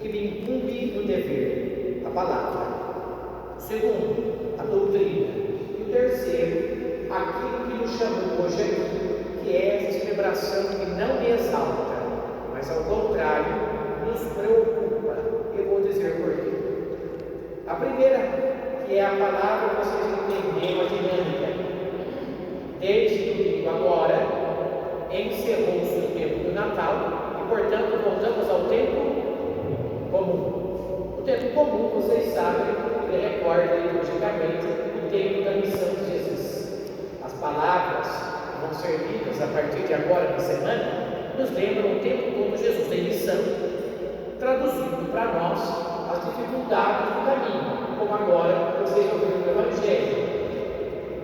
que lhe incumbe no dever, a palavra. O segundo, a doutrina. E o terceiro, aquilo que nos chamou hoje aqui, que é essa celebração que não me exalta, mas ao contrário, nos preocupa. Eu vou dizer por quê. A primeira, que é a palavra, vocês entenderam a dinâmica. Desde domingo agora, encerrou-se o tempo do Natal e, portanto, voltamos ao tempo comum. O tempo comum, vocês sabem, ele recorda liturgicamente o tempo da missão de Jesus. As palavras que vão ser lidas a partir de agora na semana nos lembram o tempo todo Jesus tem missão, traduzindo para nós as dificuldades do caminho, como agora vocês ouviram no Evangelho.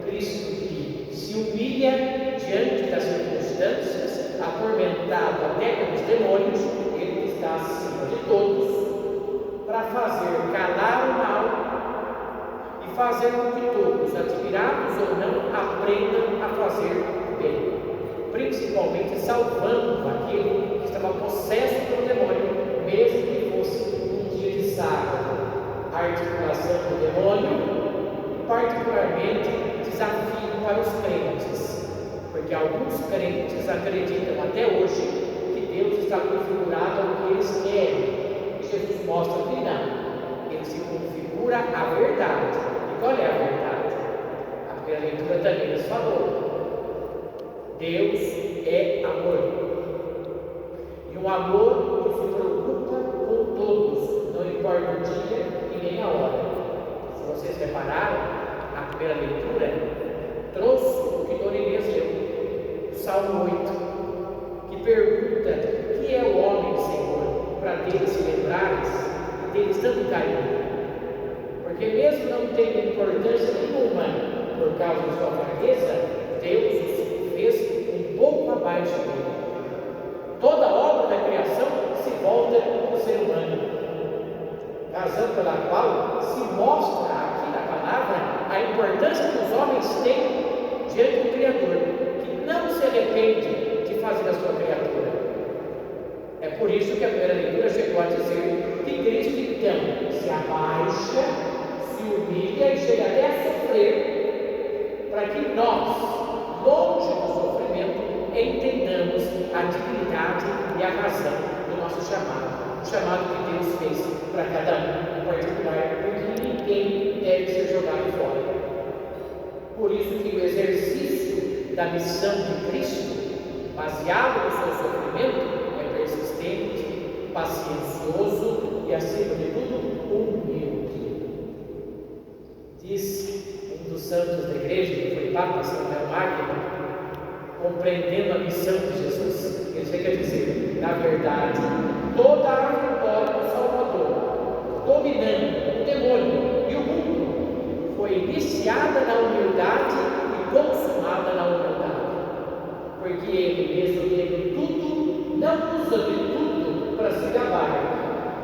Cristo que se humilha diante das circunstâncias, atormentado até pelos demônios, ele está acima de todos, para fazer calar o mal e fazer com que todos, admirados ou não, aprendam a fazer o bem, principalmente salvando aquele que estava possesso pelo demônio, mesmo que fosse um dia de sábado. A articulação do demônio, particularmente, desafio para os crentes, porque alguns crentes acreditam até hoje que Deus está configurado ao que eles querem. Jesus mostra que não, ele se configura à verdade. E qual é a verdade? A primeira leitura também nos falou: Deus é amor, e um amor que se preocupa com todos, não importa o dia e nem a hora. Se vocês repararam, na primeira leitura trouxe o que Dorinês leu, o Salmo 8, que pergunta: que é o homem, Senhor, para dele se lembrares e deles tanto carinho? Porque mesmo não tendo importância nenhuma por causa de sua fraqueza, Deus os fez um pouco abaixo dele. Toda obra da criação se volta para o ser humano, razão pela qual se mostra aqui na palavra a importância que os homens têm diante do Criador, que não se arrepende de fazer a sua criatura. É por isso que a primeira leitura chegou a dizer que Cristo então se abaixa, se humilha e chega até a sofrer, para que nós, longe do sofrimento, entendamos a dignidade e a razão do nosso chamado, o chamado que Deus fez para cada um, em particular, porque ninguém deve ser jogado fora. Por isso que o exercício da missão de Cristo, baseado no seu sofrimento, é persistente, paciencioso e, acima de tudo, humilde. Diz um dos santos da igreja, que foi Papa São Leomagno, compreendendo a missão de Jesus, ele chega a dizer: na verdade, toda a vitória do Salvador, dominando o demônio e o mundo, foi iniciada na humildade e consumada na humildade, porque ele, mesmo tendo tudo, não usa de tudo para se gabar,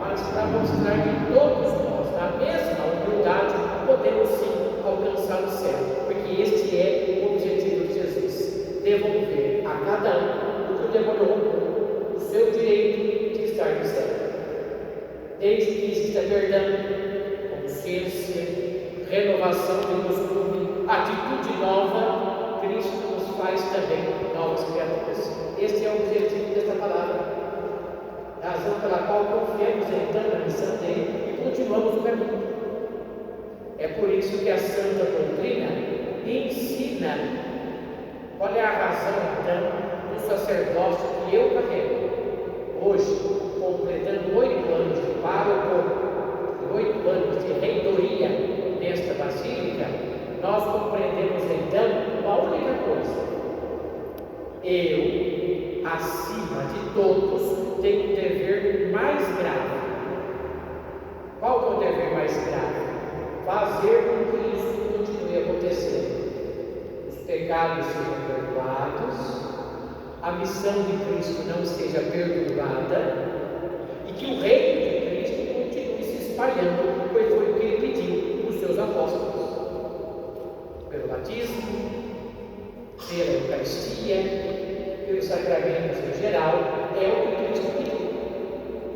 mas para mostrar que todos nós, na mesma humildade, podemos sim alcançar o céu, porque este é o objetivo de Jesus: devolver a cada um o que o demônio roubou, o seu direito de estar no céu. Desde que exista perdão, consciência, renovação de costume, atitude nova, Cristo nos faz também novas criaturas. Este é o objetivo desta palavra, razão pela qual confiamos então na missão dele e continuamos o caminho. É por isso que a Santa Doutrina ensina qual é a razão então do sacerdócio que eu carrego. Hoje, completando 8 anos de pároco e 8 anos de reitoria nesta basílica, nós compreendemos então uma única coisa: eu, acima de todos, tenho um dever mais grave. Qual é o dever mais grave? Fazer com que isso continue acontecendo. Os pecados sejam perdoados, a missão de Cristo não seja perturbada e que o reino de Cristo continue se espalhando, pois foi o que ele pediu aos seus apóstolos. Pelo batismo, pela Eucaristia, pelos sacramentos em geral, é o que Cristo pediu.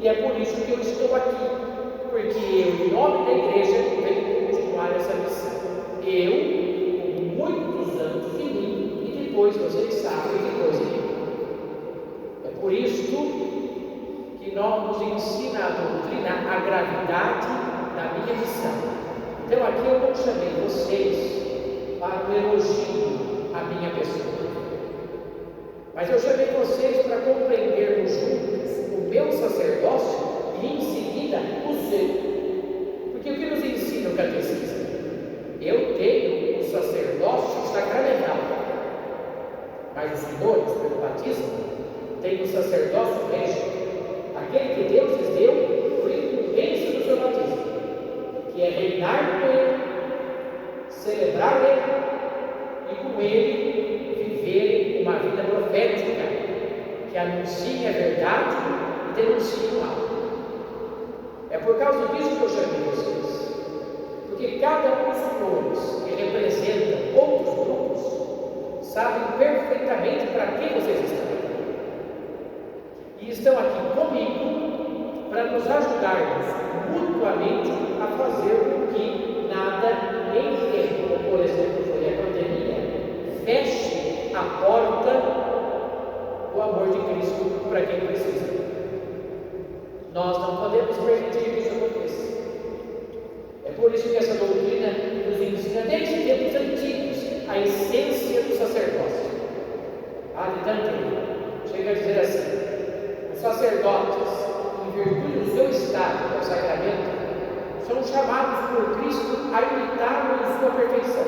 E é por isso que eu estou aqui, porque eu, em nome da igreja, venho continuar essa missão. Eu, com muitos anos de mim, e depois vocês sabem, depois de mim. É por isso que nos ensina a doutrina a gravidade da minha missão. Então aqui eu não chamei vocês para o elogio à minha pessoa, mas eu chamei vocês para compreendermos juntos o meu sacerdócio e em seguida o seu. Porque o que nos ensina o catecismo? Eu tenho o sacerdócio sacramental, mas os senhores, pelo batismo, têm o sacerdócio régio, aquele que Deus lhes deu por incumbência do seu batismo, que é reinar com Ele, celebrar Ele e com Ele viver uma vida profética que anuncie a verdade e denuncie o mal. É por causa disso que eu chamei vocês, porque cada um dos senhores que representam outros grupos sabem perfeitamente para que vocês estão. E estão aqui comigo para nos ajudarmos mutuamente a fazer com que nada, nem tempo, como por exemplo foi a pandemia, feche a porta do amor de Cristo para quem precisa. Nós não podemos permitir que isso aconteça. É por isso que essa doutrina nos ensina desde tempos antigos a essência do sacerdócio. De Dante chega a dizer assim: os sacerdotes, em virtude do seu estado, do sacramento, são chamados por Cristo a imitá-lo em sua perfeição.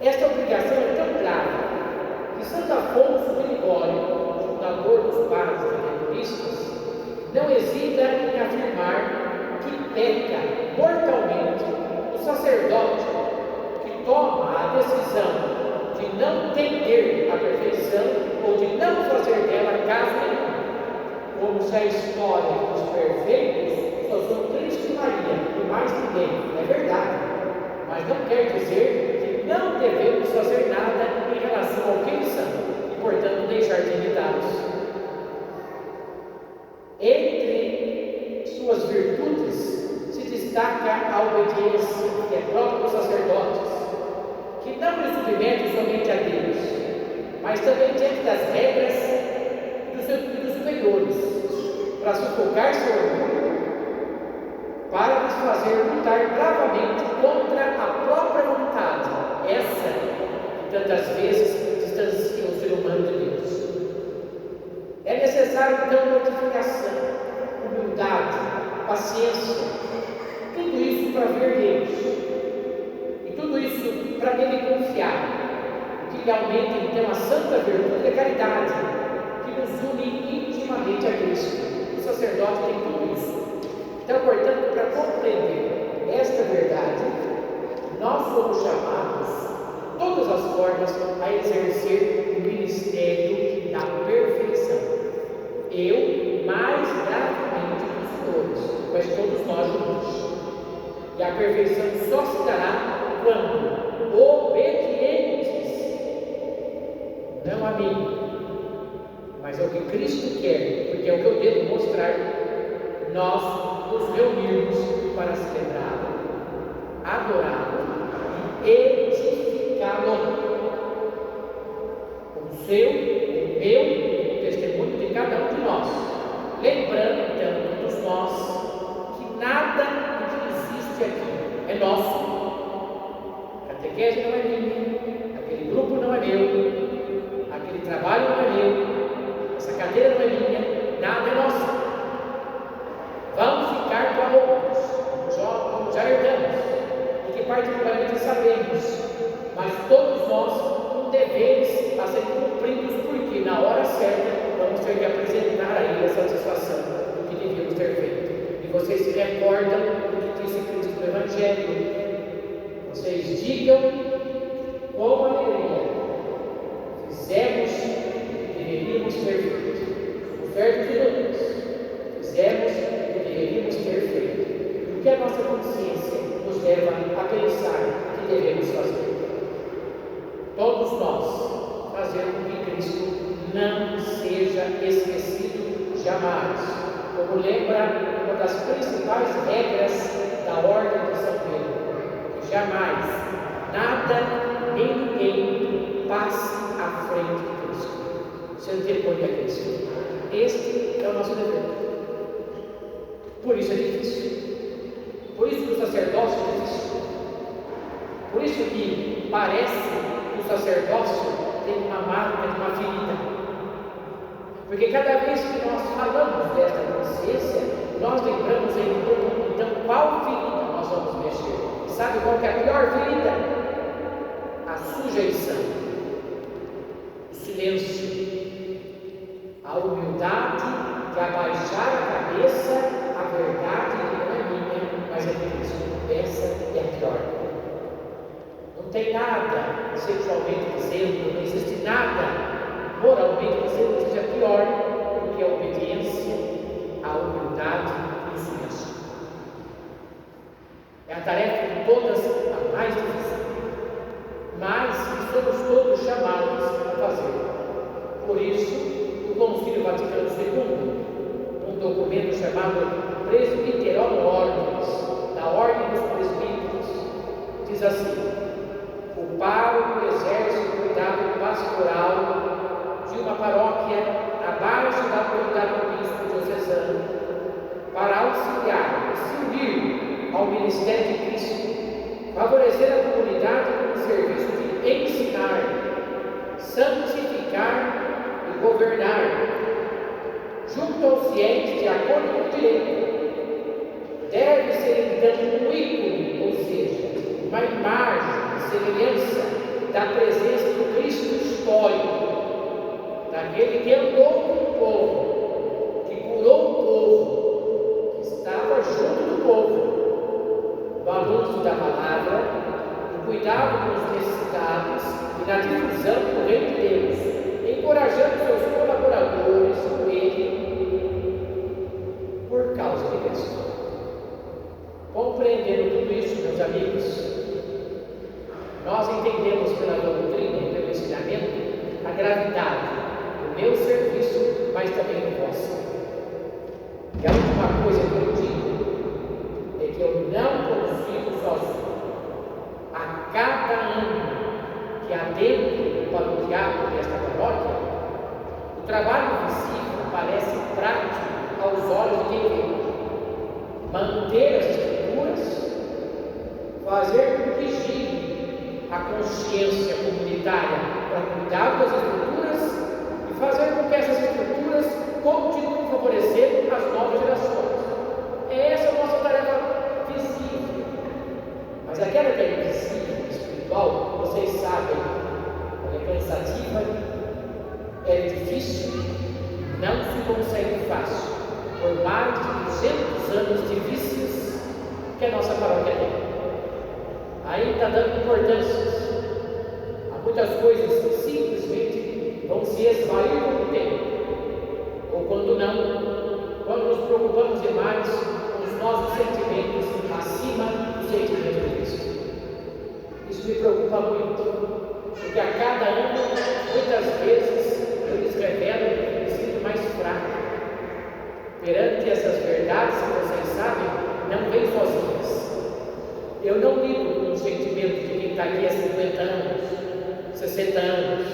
Esta obrigação é tão grave que Santo Afonso de Ligório, fundador dos padres redentoristas, não hesita em afirmar que peca mortalmente o sacerdote que toma a decisão de não tender a perfeição ou de não fazer dela caso nenhum, como se a história dos perfeitos só são Cristo e Maria e mais ninguém. É verdade, mas não quer dizer que não devemos fazer nada em relação ao que eles são e, portanto, deixar de imitá-los. Entre suas virtudes se destaca a obediência, que é própria dos sacerdotes, que não lhe submete somente a Deus, mas também diante das regras dos superiores, para sufocar seu orgulho, para nos fazer lutar bravamente contra a própria vontade, essa que tantas vezes distancia o ser humano de Deus. É necessário então mortificação, humildade, paciência, tudo isso para ver Deus, e tudo isso para nele confiar, que lhe aumente então a santa virtude da caridade, que nos une intimamente a Cristo. O sacerdote tem tudo isso. Então, portanto, para compreender esta verdade, nós somos chamados, de todas as formas, a exercer o ministério da perfeição. Eu, mais gravemente dos senhores, mas todos nós juntos. E a perfeição só se dará quando obedientes, não a mim, mas ao que Cristo quer, porque é o que eu devo mostrar, nós nos reunirmos para celebrá-lo, adorá-lo e edificá-lo. O seu, o meu, o testemunho de cada um de nós. Lembrando, então, todos nós, que nada do que existe aqui é nosso. A catequese não é minha, aquele grupo não é meu, aquele trabalho não é meu, essa cadeira não é minha, nada é nosso. Vamos ficar com outros, como já herdamos, e que particularmente sabemos, mas todos nós com deveres a serem cumpridos, porque na hora certa vamos ter que apresentar a Ele a satisfação do que devíamos ter feito. E vocês se recordam do que disse Cristo no Evangelho. Vocês digam com alegria: fizemos o que deveríamos ter feito. Oferta de Deus, fizemos o que deveríamos ter feito. Porque a nossa consciência nos leva a pensar que devemos fazer. Todos nós fazer com que Cristo não seja esquecido jamais, como lembra uma das principais regras da ordem de São Pedro: que jamais nada nem ninguém passe à frente de Cristo, se antepõe a Cristo. Este é o nosso dever. Por isso é difícil. Por isso que o sacerdócio é difícil. Por isso que parece que o sacerdócio tem uma marca de uma ferida. Porque cada vez que nós falamos desta consciência, nós lembramos então qual ferida nós vamos mexer. E sabe qual que é a pior ferida? A sujeição, o silêncio, a humildade de abaixar a cabeça à verdade que não é minha, mas é de Cristo. Essa é a pior. Não tem nada sexualmente dizendo, não existe nada moralmente dizendo que seja pior do que a obediência, a humildade e o silêncio. É a tarefa de todas a mais difícil, mas que somos todos chamados a fazer. Por isso, o Concílio Vaticano II, um documento chamado Presbyterorum Ordinis, da Ordem dos Presbíteros, diz assim: o pároco exerce o cuidado pastoral de uma paróquia abaixo da autoridade do bispo diocesano para auxiliar e se unir ao ministério de Cristo, favorecer a comunidade com o serviço de ensinar, santificar e governar, junto aos fiéis de acordo com o direito. Deve ser então um ícone, ou seja, uma imagem, semelhança da presença do Cristo histórico, daquele que andou com o povo, que curou o povo, que estava junto do povo, no anúncio da palavra, no cuidado com os necessitados e na difusão do reino de Deus, encorajando seus colaboradores com ele, por causa de Cristo. Compreendendo tudo isso, meus amigos, nós entendemos pela doutrina e pelo ensinamento a gravidade do meu serviço, mas também do vosso. E a última coisa que eu digo é que eu não consigo sozinho. A cada ano que adentro do paroquiado desta paróquia, o trabalho visível parece prático aos olhos de quem vê. Manter as escrituras, fazer com que gire a consciência comunitária para cuidar das escrituras e fazer com que essas escrituras continuem favorecendo as novas gerações. Essa é a nossa tarefa visível. Mas aquela que é invisível, espiritual, vocês sabem, ela é cansativa, é difícil, não se consegue fácil, por mais de 200 anos de vícios que a nossa paróquia tem. Ainda dando importância a muitas coisas que simplesmente vão se esvair com o tempo, ou quando não, quando nos preocupamos demais com os nossos sentimentos acima do sentimento de Cristo. Isso me preocupa muito, porque a cada ano, muitas vezes, eu lhes revelo me sinto mais fraco. Perante essas verdades que vocês sabem, não vêm sozinhas. Eu não lido com o sentimento de quem está aqui há 50 anos, 60 anos,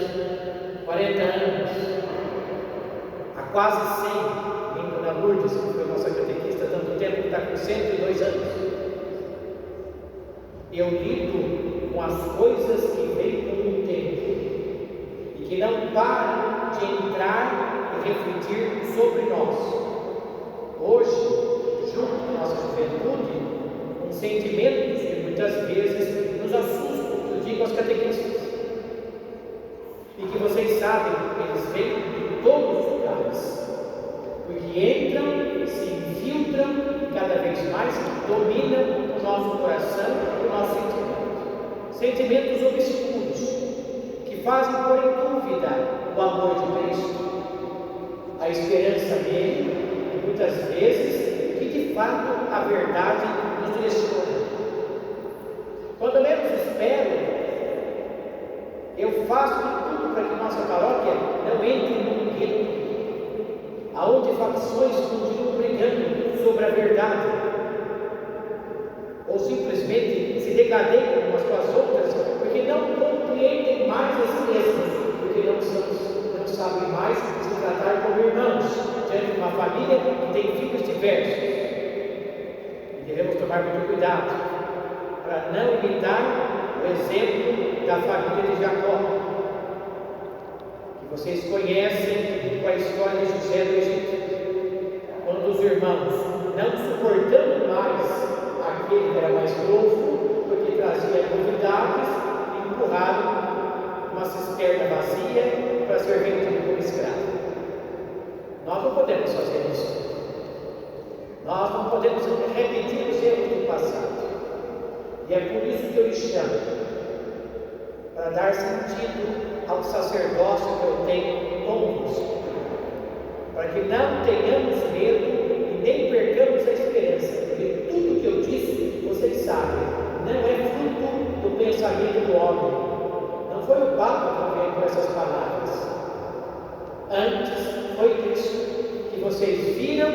40 anos, há quase 100, vindo na Lourdes, que foi nossa catequista há tanto tempo, que está com 102 anos. Eu lido com as coisas que vêm com o tempo e que não param de entrar e refletir sobre nós. Hoje, junto com a nossa juventude, com sentimentos que muitas vezes nos assustam, eu digo aos catequistas, e que vocês sabem que eles vêm de todos os lugares, porque entram, se infiltram e cada vez mais dominam o nosso coração e o nosso sentimento. Sentimentos obscuros, que fazem pôr em dúvida o amor de Cristo, a esperança nele, muitas vezes, que de fato a verdade nos direciona. Quando menos espero, eu faço de tudo para que nossa paróquia não entre num gueto, aonde facções continuam brigando verdade, ou simplesmente se degradeiam umas com as outras, porque não compreendem mais a si mesmos, porque não sabem mais se tratar como irmãos, diante de uma família que tem filhos diversos. E devemos tomar muito cuidado para não imitar o exemplo da família de Jacó, que vocês conhecem com a história de José do Egito, quando os irmãos, não suportando mais aquele que era mais novo, porque trazia novidades, e empurraram uma cisterna vazia para ser vendido como escravo. Nós não podemos fazer isso. Nós não podemos repetir os erros do passado. E é por isso que eu lhe chamo, para dar sentido ao sacerdócio que eu tenho convosco, para que não tenhamos medo e nem percamos a esperança, porque tudo que eu disse, vocês sabem, não é fruto do pensamento do homem. Não foi o Papa que veio com essas palavras. Antes foi Cristo, que vocês viram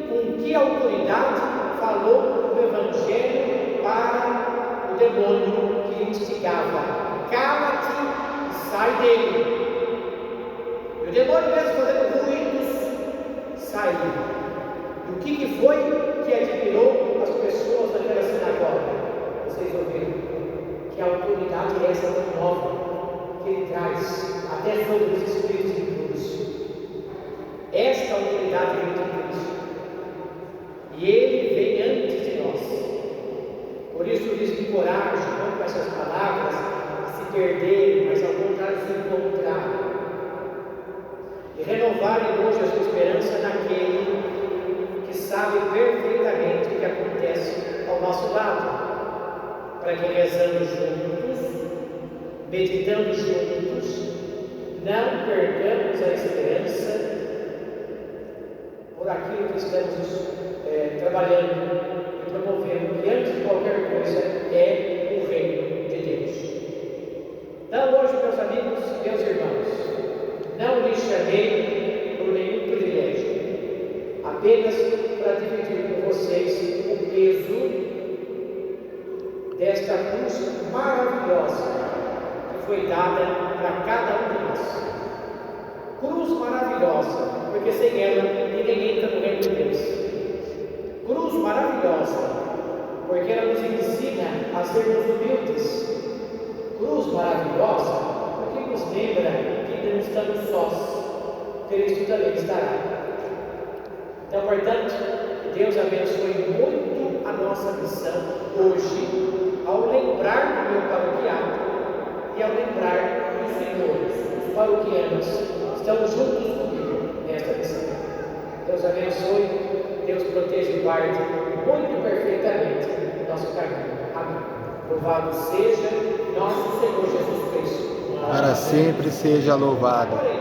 com que autoridade falou o Evangelho para o demônio que lhe instigava. Cala-te e sai dele. E o demônio mesmo fazendo ruídos, saiu. E o que foi que admirou as pessoas daquela sinagoga? Vocês ouviram? Que a autoridade é essa tão nova, que ele traz até sobre os espíritos impuros. Esta autoridade vem de Cristo. E ele vem antes de nós. Por isso lhes encorajo, não com essas palavras, a se perderem, mas ao contrário, se encontrarem. E renovarem hoje a sua esperança naquele que sabe perfeitamente o que acontece ao nosso lado, para que rezando juntos, meditando juntos, não perdamos a esperança por aquilo que estamos trabalhando e promovendo, que antes de qualquer coisa é o reino de Deus. Então hoje, meus amigos, meus irmãos, não lhes chamei por nenhum privilégio, apenas para dividir com vocês o peso desta cruz maravilhosa que foi dada para cada um de nós. Cruz maravilhosa, porque sem ela ninguém entra no reino de Deus. Cruz maravilhosa, porque ela nos ensina a sermos humildes. Cruz maravilhosa, porque nos lembra que não estamos sós, Cristo também estará. Então, portanto, Deus abençoe muito a nossa missão hoje, ao lembrar do meu paroquiano e ao lembrar dos senhores, os paroquianos, estão juntos comigo nesta missão. Deus abençoe, Deus proteja e guarde muito perfeitamente o nosso caminho. Amém. Louvado seja nosso Senhor Jesus Cristo. Para sempre seja louvado.